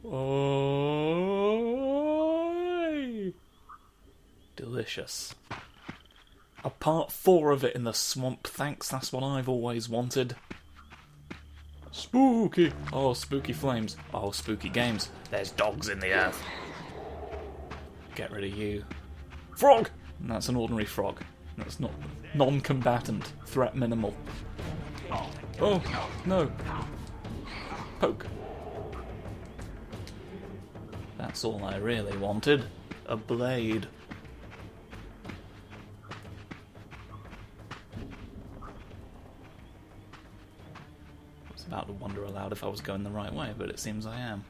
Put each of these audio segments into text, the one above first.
Oh, delicious. A part 4 of it in the swamp, thanks, that's what I've always wanted. Spooky! Oh, spooky flames. Oh, spooky games. There's dogs in the earth. Get rid of you. Frog! And that's an ordinary frog. That's not non-combatant. Threat minimal. Oh, no. Poke. That's all I really wanted. A blade. I was about to wonder aloud if I was going the right way, but it seems I am.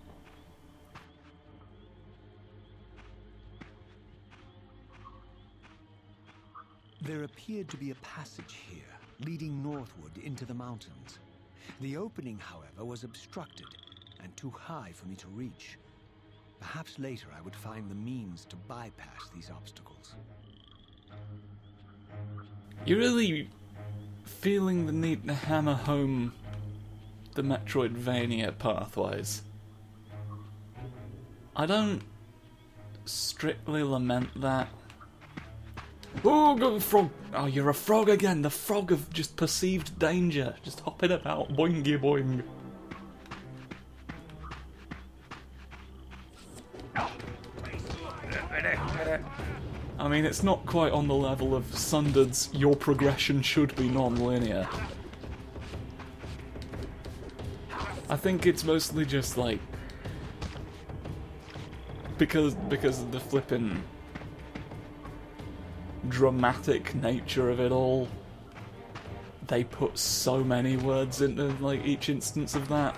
There appeared to be a passage here, leading northward into the mountains. The opening, however, was obstructed and too high for me to reach. Perhaps later I would find the means to bypass these obstacles. You're really feeling the need to hammer home the Metroidvania pathways. I don't strictly lament that. Oh, go frog! Oh, you're a frog again! The frog of just perceived danger. Just hopping about, boingy boing. I mean, it's not quite on the level of Sunderd's your progression should be non-linear. I think it's mostly just like because of the flippin' dramatic nature of it all. They put so many words into like each instance of that.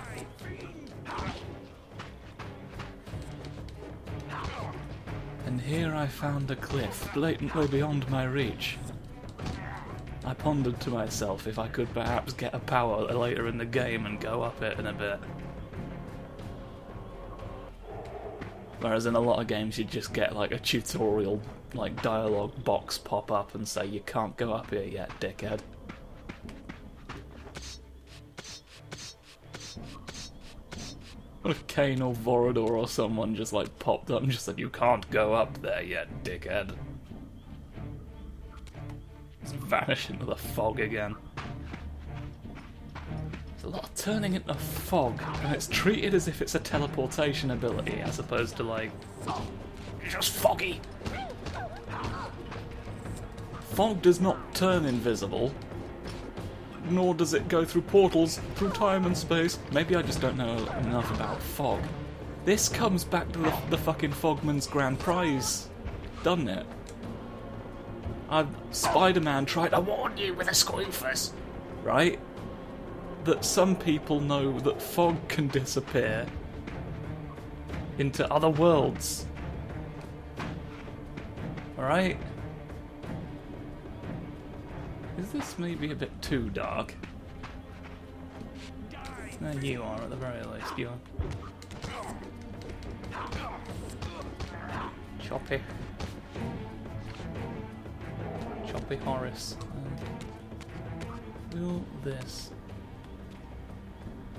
And here I found a cliff, blatantly beyond my reach. I pondered to myself if I could perhaps get a power later in the game and go up it in a bit. Whereas in a lot of games you'd just get like a tutorial, like dialogue box pop up and say you can't go up here yet, dickhead. What if Kane or Vorador or someone just like popped up and just said you can't go up there yet, dickhead? Just vanish into the fog again. There's a lot of turning into fog, and it's treated as if it's a teleportation ability as opposed to like, it's just foggy. Fog does not turn invisible, nor does it go through portals through time and space. Maybe I just don't know enough about fog. This comes back to the fucking Fogman's Grand Prize, doesn't it? Spider-Man tried to warn you with a squeefus, right? That some people know that fog can disappear into other worlds. Alright? Is this maybe a bit too dark? No, you are at the very least, you are. Choppy. Choppy Horace. Will this...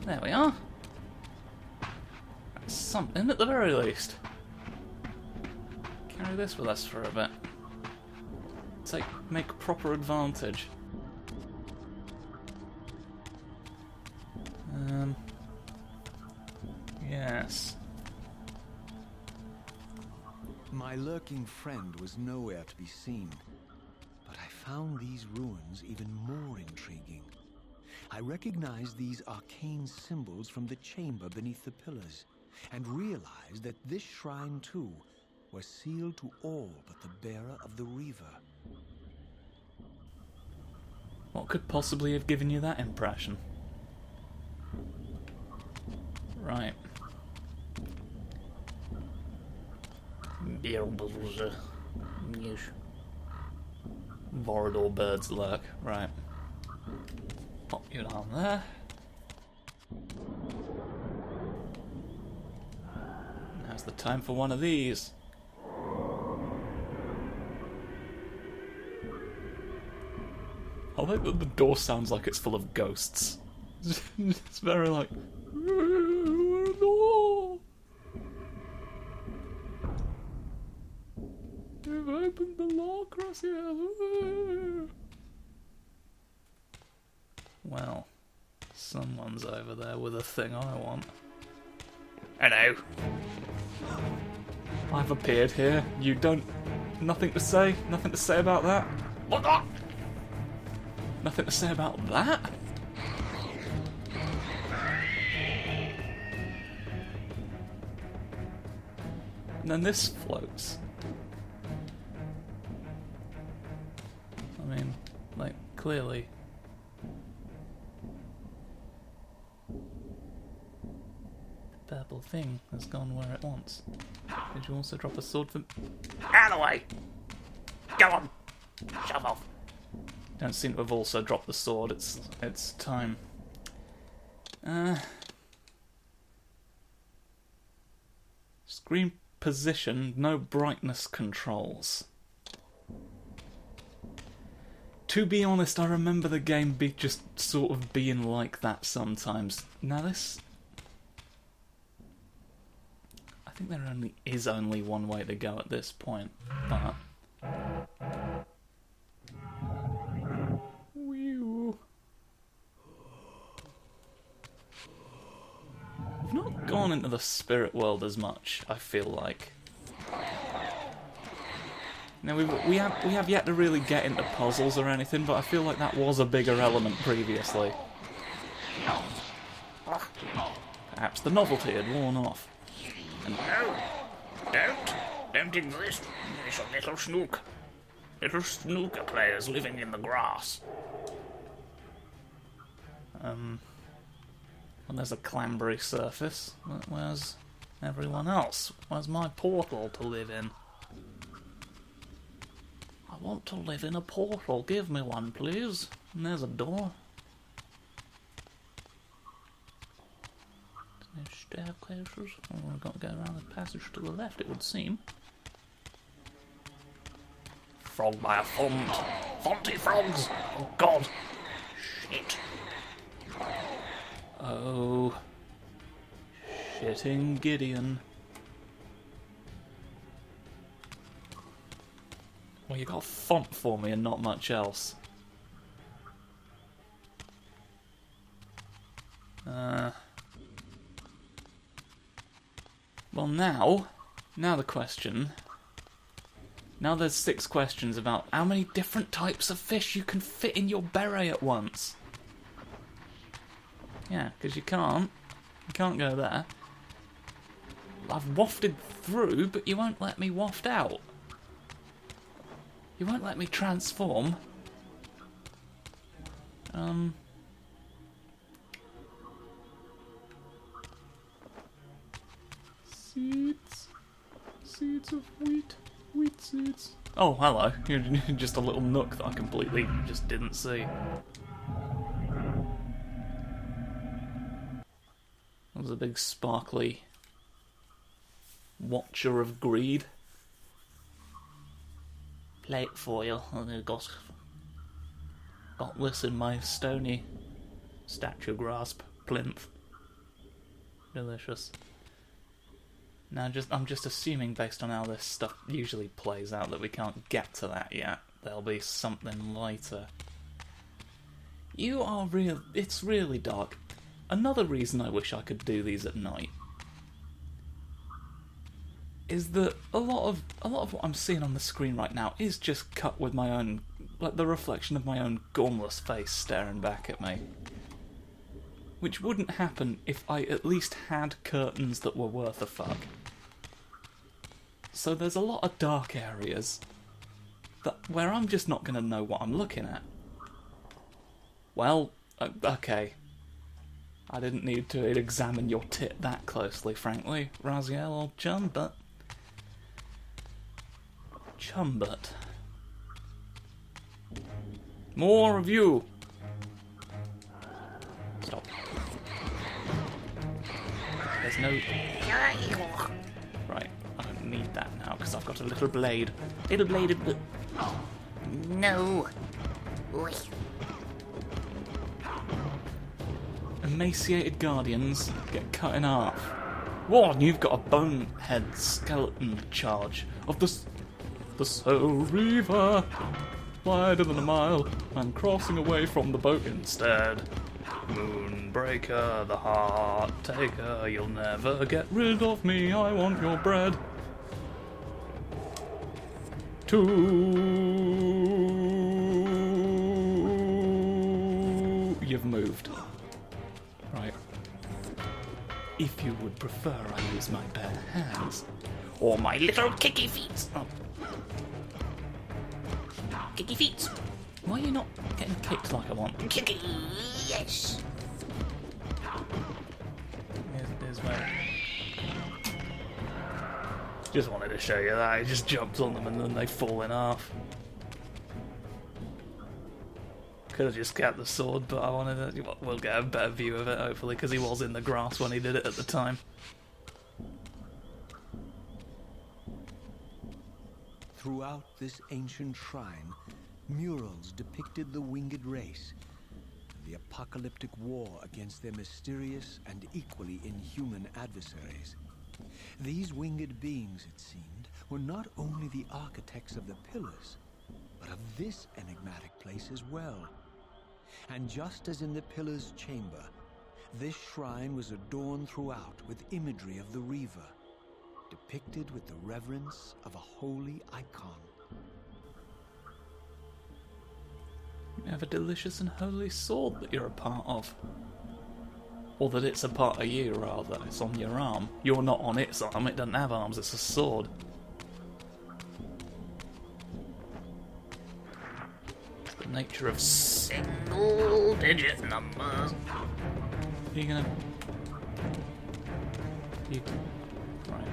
There we are. That's something at the very least. Carry this with us for a bit. Make proper advantage. Yes. My lurking friend was nowhere to be seen, but I found these ruins even more intriguing. I recognized these arcane symbols from the chamber beneath the pillars, and realized that this shrine too was sealed to all but the bearer of the Reaver. What could possibly have given you that impression? Right. Vorador birds lurk. Right. Pop you down there. Now's the time for one of these. I like that the door sounds like it's full of ghosts. It's very like... open the lock, Raziel. Well, someone's over there with a thing I want. Hello. I've appeared here. You don't... Nothing to say? Nothing to say about that? What? Nothing to say about that? And then this floats. I mean, like, clearly. The purple thing has gone where it wants. Did you also drop a sword for... Out of the way! Go on! Shove off! Don't seem to have also dropped the sword. It's time. Screen position, no brightness controls. To be honest, I remember the game just sort of being like that sometimes. Now this... I think there is only one way to go at this point, but... I've not gone into the spirit world as much, I feel like. Now we have yet to really get into puzzles or anything, but I feel like that was a bigger element previously. Perhaps the novelty had worn off. And No, don't exist. There's a little snook. Little snooker players living in the grass. Well, there's a clambery surface. Where's everyone else? Where's my portal to live in? I want to live in a portal. Give me one, please. And there's a door. No staircases. Oh, we've got to go around the passage to the left, it would seem. Frog by a font. Fonty frogs. Oh, God. Shit. Oh. Shitting Gideon. Well, you got a font for me and not much else. Well, now the question. Now there's 6 questions about how many different types of fish you can fit in your beret at once. Yeah, because you can't go there. I've wafted through, but you won't let me waft out. You won't let me transform. Seeds of wheat seeds. Oh, hello. You're just a little nook that I completely just didn't see. That was a big sparkly watcher of greed. Plate foil. I've got this in my stony statue grasp plinth. Delicious. Now, I'm just assuming, based on how this stuff usually plays out, that we can't get to that yet. There'll be something later. It's really dark. Another reason I wish I could do these at night is that a lot of what I'm seeing on the screen right now is just cut with my own, like the reflection of my own gormless face staring back at me. Which wouldn't happen if I at least had curtains that were worth a fuck. So there's a lot of dark areas where I'm just not going to know what I'm looking at. Well, okay. I didn't need to examine your tit that closely, frankly, Raziel, old chum, but... More of you! Stop. There's no... Right, I don't need that now, because I've got a little blade. Little blade of... No. Emaciated guardians get cut in half. What? You've got a bonehead skeleton charge of the The Soul Reaver, wider than a mile, I'm crossing away from the boat instead. Moonbreaker, the heart taker, you'll never get rid of me, I want your bread. You've moved. Right. If you would prefer, I use my bare hands. Or my little kicky feet. Oh. Kicky feet. Why are you not getting kicked like I want? Kicky, yes. There's where... Just wanted to show you that. He just jumps on them and then they fall in half. Could have just kept the sword, but I wanted to... We'll get a better view of it, hopefully, because he was in the grass when he did it at the time. Throughout this ancient shrine, murals depicted the winged race, the apocalyptic war against their mysterious and equally inhuman adversaries. These winged beings, it seemed, were not only the architects of the pillars, but of this enigmatic place as well. And just as in the pillar's chamber, this shrine was adorned throughout with imagery of the Reaver, depicted with the reverence of a holy icon. You have a delicious and holy sword that you're a part of. Or that it's a part of you, rather. It's on your arm. You're not on its arm, it doesn't have arms, it's a sword. It's the nature of single-digit numbers. Are you gonna... You... Right.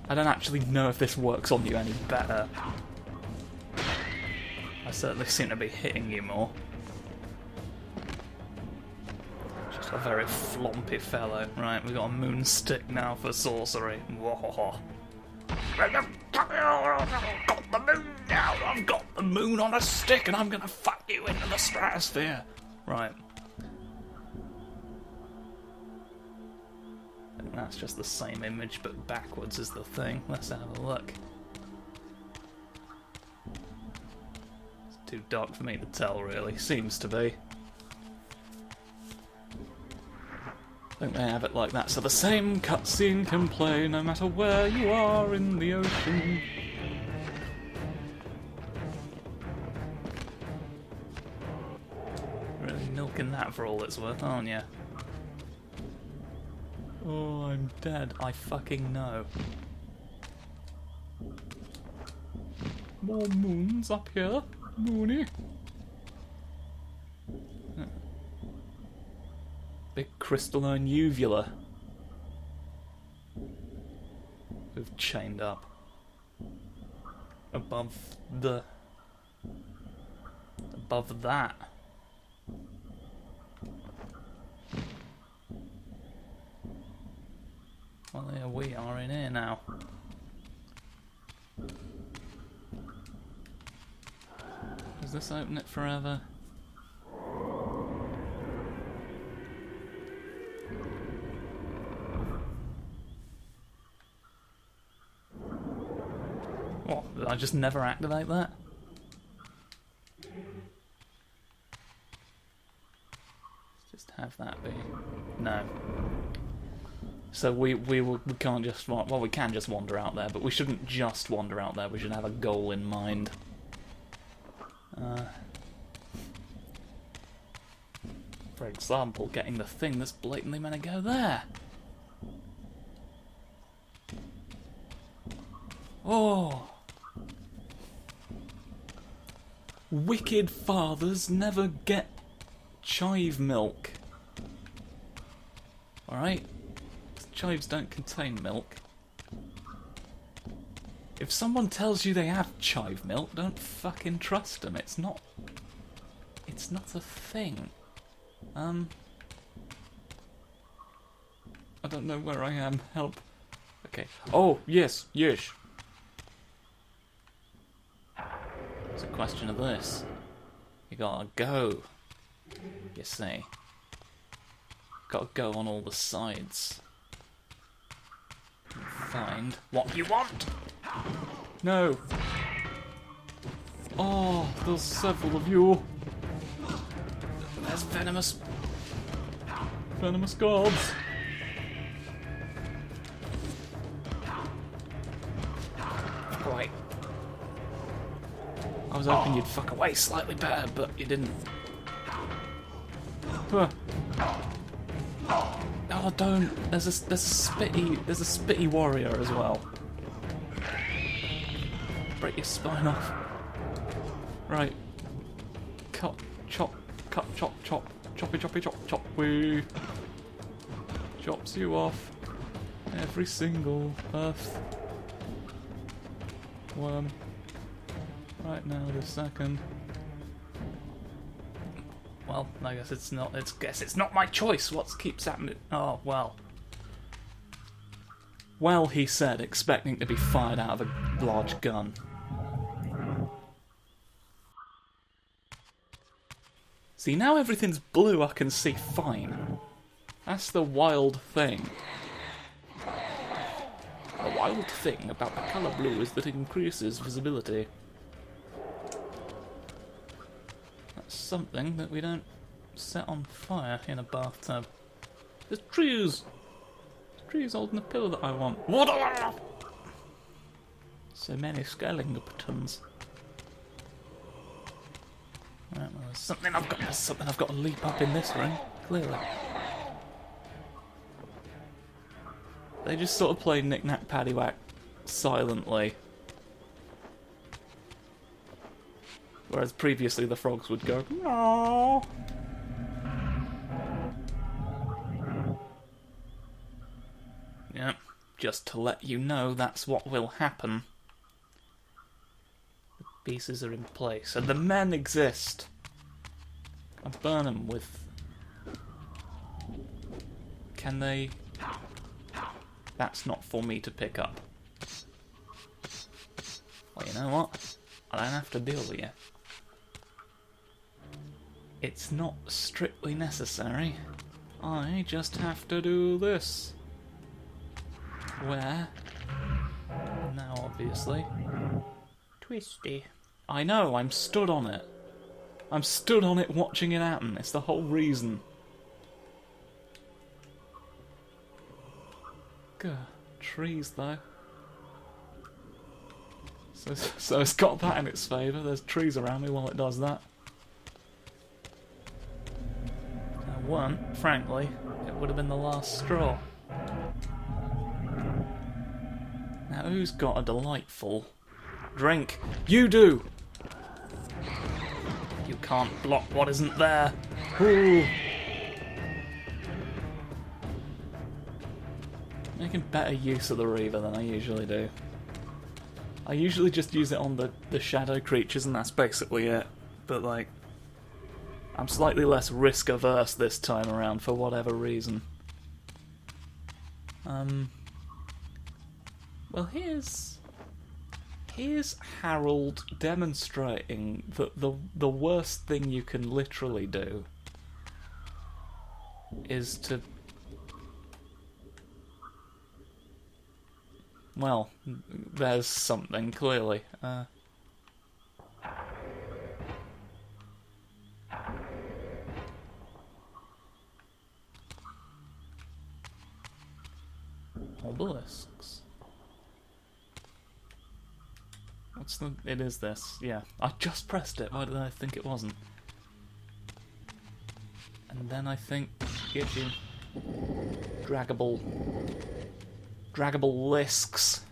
I don't actually know if this works on you any better. I certainly seem to be hitting you more. Just a very flompy fellow. Right, we've got a moon stick now for sorcery. Whoa. I've got the moon now. I've got The moon on a stick and I'm gonna fuck you into the stratosphere. Right. I think that's just the same image but backwards is the thing. Let's have a look. It's too dark for me to tell really. Seems to be. I think they have it like that, so the same cutscene can play no matter where you are in the ocean. Really milking that for all it's worth, aren't you? Oh, I'm dead. I fucking know. More moons up here. Moony. Big crystalline uvula. Who've chained up. Above that. Well, there we are in here now. Does this open it forever? What? Did I just never activate that? Let's just have that be. No. So we can't just, well, we can just wander out there, but we shouldn't just wander out there, we should have a goal in mind. For example, getting the thing that's blatantly meant to go there. Oh! Wicked fathers never get chive milk. Alright? Chives don't contain milk. If someone tells you they have chive milk, don't fucking trust them. It's not a thing. I don't know where I am. Help. Okay. Oh, yes. It's a question of this. You gotta go. You see. Gotta go on all the sides. Find what you want. No. Oh, there's several of you. There's venomous. Venomous gods. Right. I was hoping you'd fuck away slightly better, but you didn't. Huh. Oh, don't! There's a spitty warrior as well. Break your spine off. Right. Cut, chop, choppy, choppy, chop, chop. Wee. Chops you off. Every single earth worm. Right now, this second. Well, I guess it's not. It's not my choice. What keeps happening? Oh well. Well, he said, expecting to be fired out of a large gun. See, now everything's blue. I can see fine. That's the wild thing. The wild thing about the colour blue is that it increases visibility. That's something that we don't set on fire in a bathtub. There's trees! There's trees holding the pillar that I want. So many scaling buttons. Right, well, there's something I've got to leap up in this ring, clearly. They just sort of play knick-knack paddywhack silently. Whereas previously the frogs would go, no. Yeah, just to let you know that's what will happen. The pieces are in place, and the men exist. I burn them with... Can they... That's not for me to pick up. Well, you know what? I don't have to deal with you. It's not strictly necessary. I just have to do this. Where? Now, obviously. Twisty. I know, I'm stood on it. I'm stood on it watching it happen. It's the whole reason. God, trees though. So it's got that in its favour. There's trees around me while it does that. Now one, frankly, it would have been the last straw. Now who's got a delightful drink? You do! You can't block what isn't there. Ooh. Making better use of the Reaver than I usually do. I usually just use it on the shadow creatures and that's basically it. But like, I'm slightly less risk averse this time around for whatever reason. Well, here's Harold demonstrating that the worst thing you can literally do is to... Well, there's something, clearly. Obelisks. What's the... It is this, yeah. I just pressed it, why did I think it wasn't? And then I think gives you draggable lisks.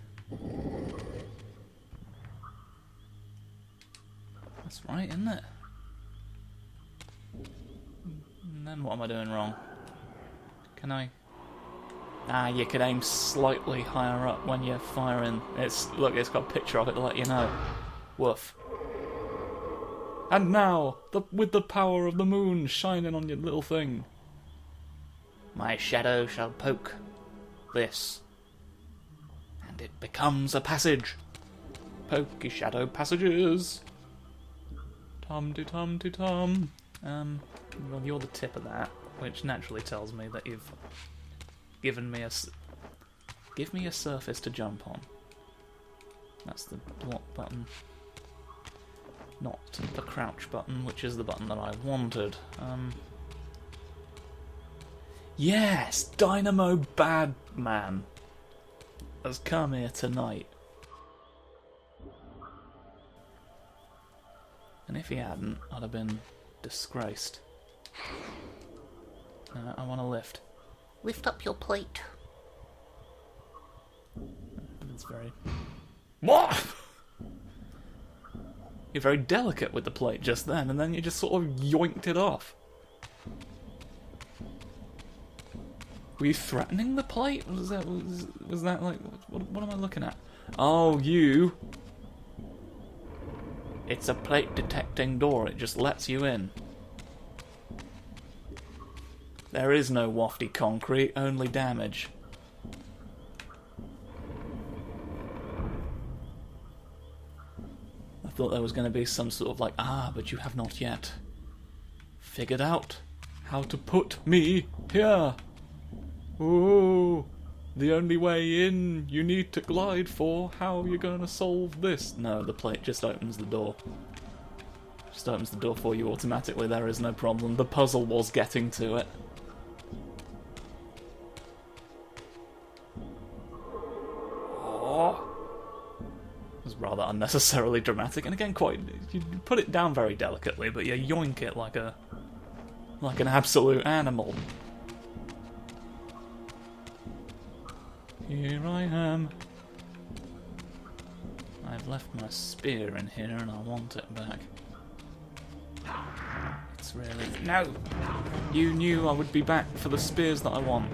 That's right, isn't it? And then what am I doing wrong? Can I... Ah, you could aim slightly higher up when you're firing. Look, it's got a picture of it to let you know. Woof. And now, with the power of the moon shining on your little thing, my shadow shall poke this, and it becomes a passage. Pokey shadow passages. Tum-de-tum-de-tum. Well, you're the tip of that, which naturally tells me that you've given me give me a surface to jump on. That's the block button. Not the crouch button, which is the button that I wanted. Yes! Dynamo Badman has come here tonight. And if he hadn't, I'd have been disgraced. I want to lift. Lift up your plate. It's very... What? You're very delicate with the plate just then, and then you just sort of yoinked it off. Were you threatening the plate? Was that like... What am I looking at? Oh, you... It's a plate detecting door, it just lets you in. There is no wafty concrete, only damage. I thought there was going to be some sort of like, but you have not yet figured out how to put me here. Ooh, the only way in, you need to glide for. How are you going to solve this? No, the plate just opens the door. Just opens the door for you automatically, there is no problem. The puzzle was getting to it. It was rather unnecessarily dramatic, and again, you put it down very delicately, but you yoink it like an absolute animal. Here I am. I've left my spear in here, and I want it back. It's really... No! You knew I would be back for the spears that I want.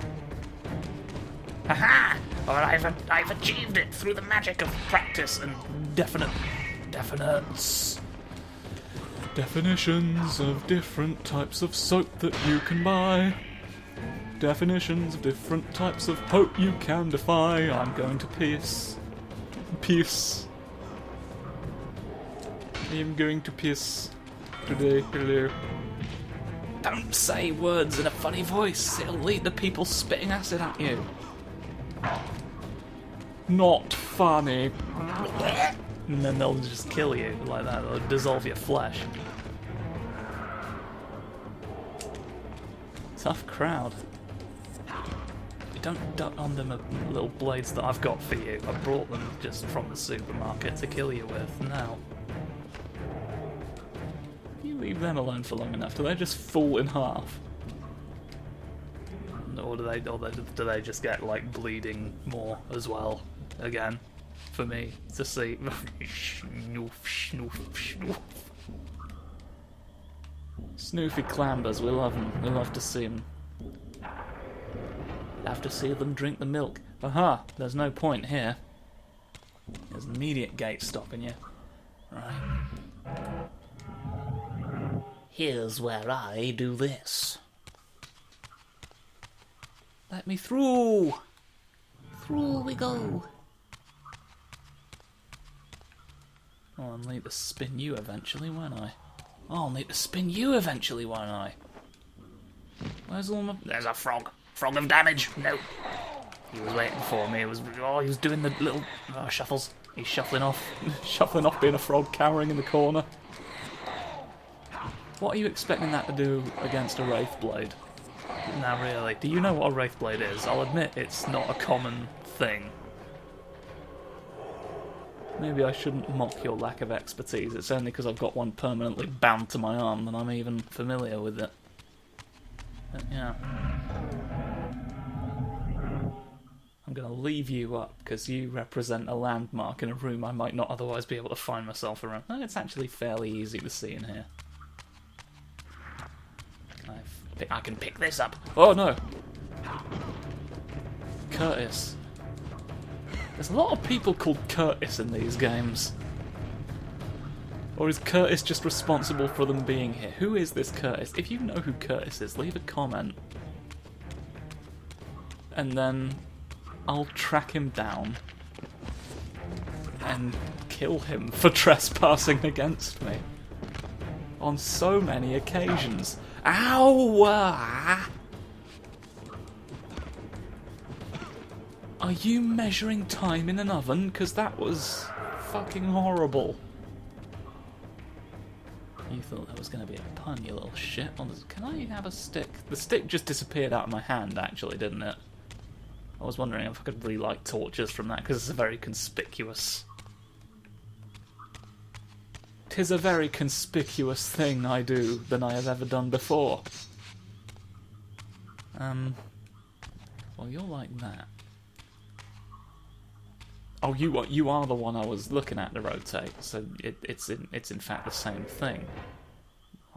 Haha! Well, I've achieved it through the magic of practice and Definitions of different types of soap that you can buy. Definitions of different types of hope you can defy. I'm going to piss. I am going to piss today. Hello. Don't say words in a funny voice. It'll lead to people spitting acid at you. Not funny. And then they'll just kill you like that. They'll dissolve your flesh. Tough crowd. You don't duck on them little blades that I've got for you. I brought them just from the supermarket to kill you with. Now, you leave them alone for long enough, do they just fall in half? Or do they just get like bleeding more as well? Again, for me to see. Snoof, snoof, snoof. Snoofy Clambers, we love them. We love to see them. Love to see them drink the milk. Aha! There's no point here. There's an immediate gate stopping you. Right. Here's where I do this. Let me through! Through we go. Oh, I'll need to spin you eventually, won't I? Oh, I'll need to spin you eventually, won't I? Where's all my... There's a frog. Frog of damage. No. He was waiting for me. He was doing the little shuffles. He's shuffling off. Shuffling off being a frog, cowering in the corner. What are you expecting that to do against a Wraith Blade? Now, really, do you know what a Wraith Blade is? I'll admit it's not a common thing. Maybe I shouldn't mock your lack of expertise. It's only because I've got one permanently bound to my arm that I'm even familiar with it. But, yeah. I'm going to leave you up because you represent a landmark in a room I might not otherwise be able to find myself around. No, it's actually fairly easy to see in here. I can pick this up. Oh no! Curtis. There's a lot of people called Curtis in these games. Or is Curtis just responsible for them being here? Who is this Curtis? If you know who Curtis is, leave a comment. And then I'll track him down and kill him for trespassing against me. On so many occasions. Ow! Are you measuring time in an oven? Because that was fucking horrible. You thought that was going to be a pun, you little shit. Can I have a stick? The stick just disappeared out of my hand, actually, didn't it? I was wondering if I could relight torches from that, because it's a very conspicuous... 'Tis a very conspicuous thing I do than I have ever done before. Well, you're like that. Oh, you are the one I was looking at to rotate, so it's in fact the same thing.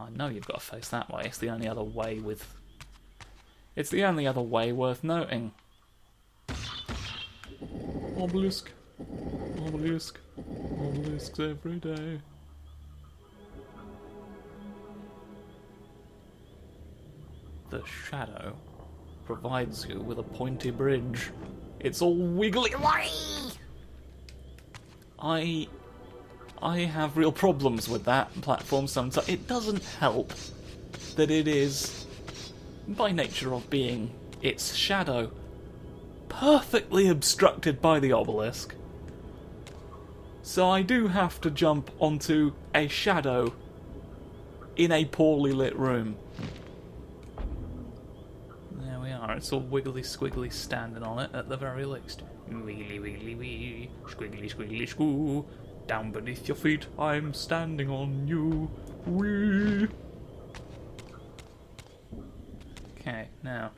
I know you've got to face that way. It's the only other way It's the only other way worth noting. Obelisk, obelisk, obelisks every day. The shadow provides you with a pointy bridge. It's all wiggly. I have real problems with that platform sometimes. It doesn't help that it is, by nature of being its shadow, perfectly obstructed by the obelisk. So I do have to jump onto a shadow in a poorly lit room. There we are, it's all wiggly squiggly standing on it at the very least. Wiggly wiggly wee, squiggly squiggly squoo. Down beneath your feet, I'm standing on you. Wee. Okay, now.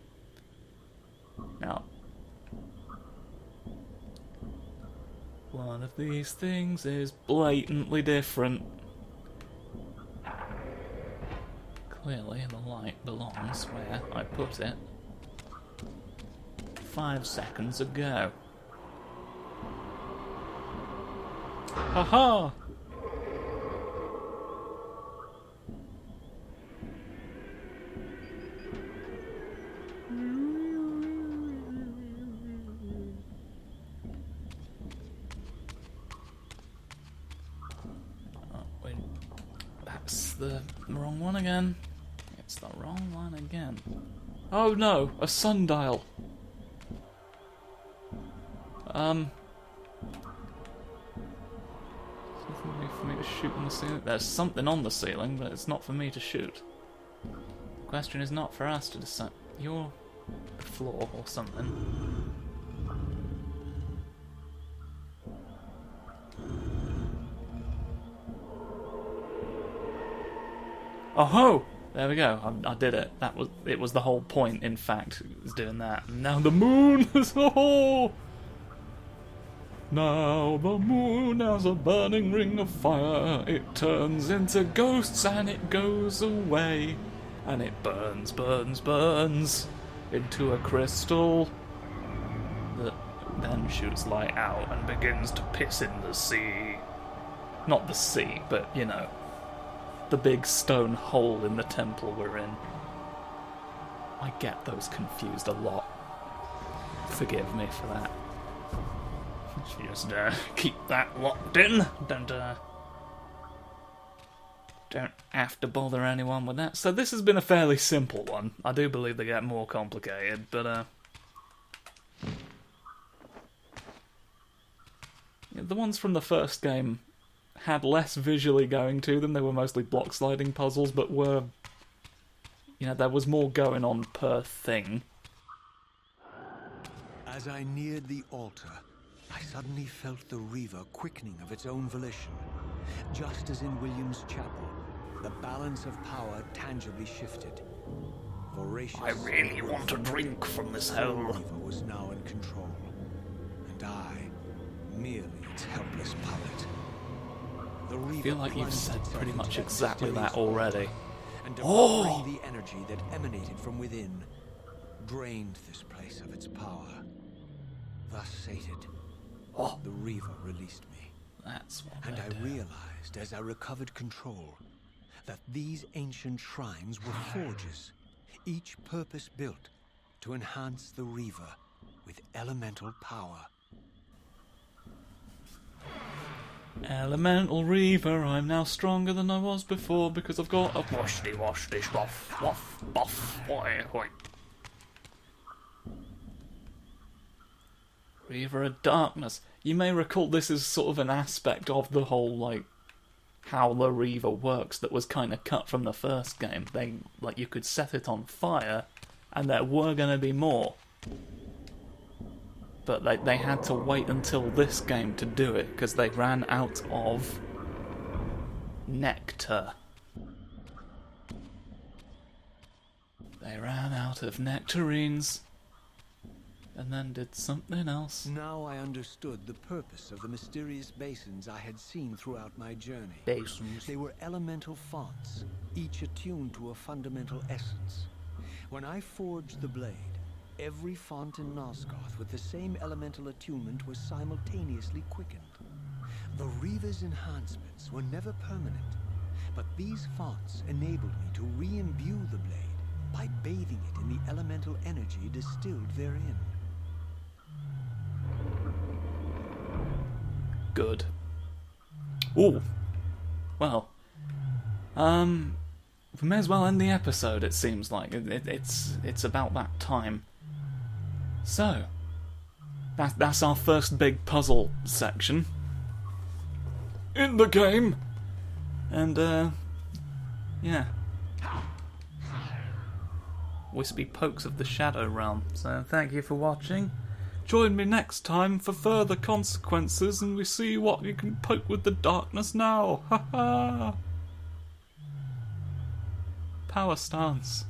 One of these things is blatantly different. Clearly, the light belongs where I put it 5 seconds ago. Haha! Wait, that's the wrong one again. It's the wrong one again. Oh no, a sundial. Something for me to shoot on the ceiling. There's something on the ceiling, but it's not for me to shoot. The question is not for us to decide. You're the floor or something. Oh ho! There we go. I did it. It was the whole point. In fact, it was doing that. And now the moon is Now the moon has a burning ring of fire. It turns into ghosts and it goes away. And it burns, burns, burns into a crystal that then shoots light out and begins to piss in the sea. Not the sea, but, you know, the big stone hole in the temple we're in. I get those confused a lot. Forgive me for that. Just keep that locked in. Don't have to bother anyone with that. So this has been a fairly simple one. I do believe they get more complicated, but the ones from the first game had less visually going to them. They were mostly block sliding puzzles, but were, you know, there was more going on per thing. As I neared the altar, I suddenly felt the Reaver quickening of its own volition. Just as in William's chapel, the balance of power tangibly shifted. Voracious, I really want a drink from this the hole. Reaver was now in control, and I, merely its helpless puppet. The Reaver I feel like you've plunged said itself pretty into much that exactly mysterious that already. and devouring the energy that emanated from within, drained this place of its power. Thus sated, the Reaver released me. That's what And they I do. realized as I recovered control that these ancient shrines were forges, each purpose-built to enhance the Reaver with elemental power. Elemental Reaver, I'm now stronger than I was before because I've got a... Wash dish, buff, waff, buff, boy, boy. Reaver of Darkness. You may recall this is sort of an aspect of the whole, like, how the Reaver works that was kind of cut from the first game. You could set it on fire, and there were going to be more. But they had to wait until this game to do it, because they ran out of nectar. They ran out of nectarines, and then did something else. Now I understood the purpose of the mysterious basins I had seen throughout my journey. Basins. They were elemental fonts, each attuned to a fundamental essence. When I forged the blade, every font in Nosgoth with the same elemental attunement was simultaneously quickened. The Reaver's enhancements were never permanent, but these fonts enabled me to re-imbue the blade by bathing it in the elemental energy distilled therein. Good. Ooh. Well. We may as well end the episode, it seems like. It's about that time. So, that's our first big puzzle section in the game. And, yeah. Wispy pokes of the Shadow Realm. So, thank you for watching. Join me next time for further consequences, and we see what you can poke with the darkness now. Ha ha! Power stance.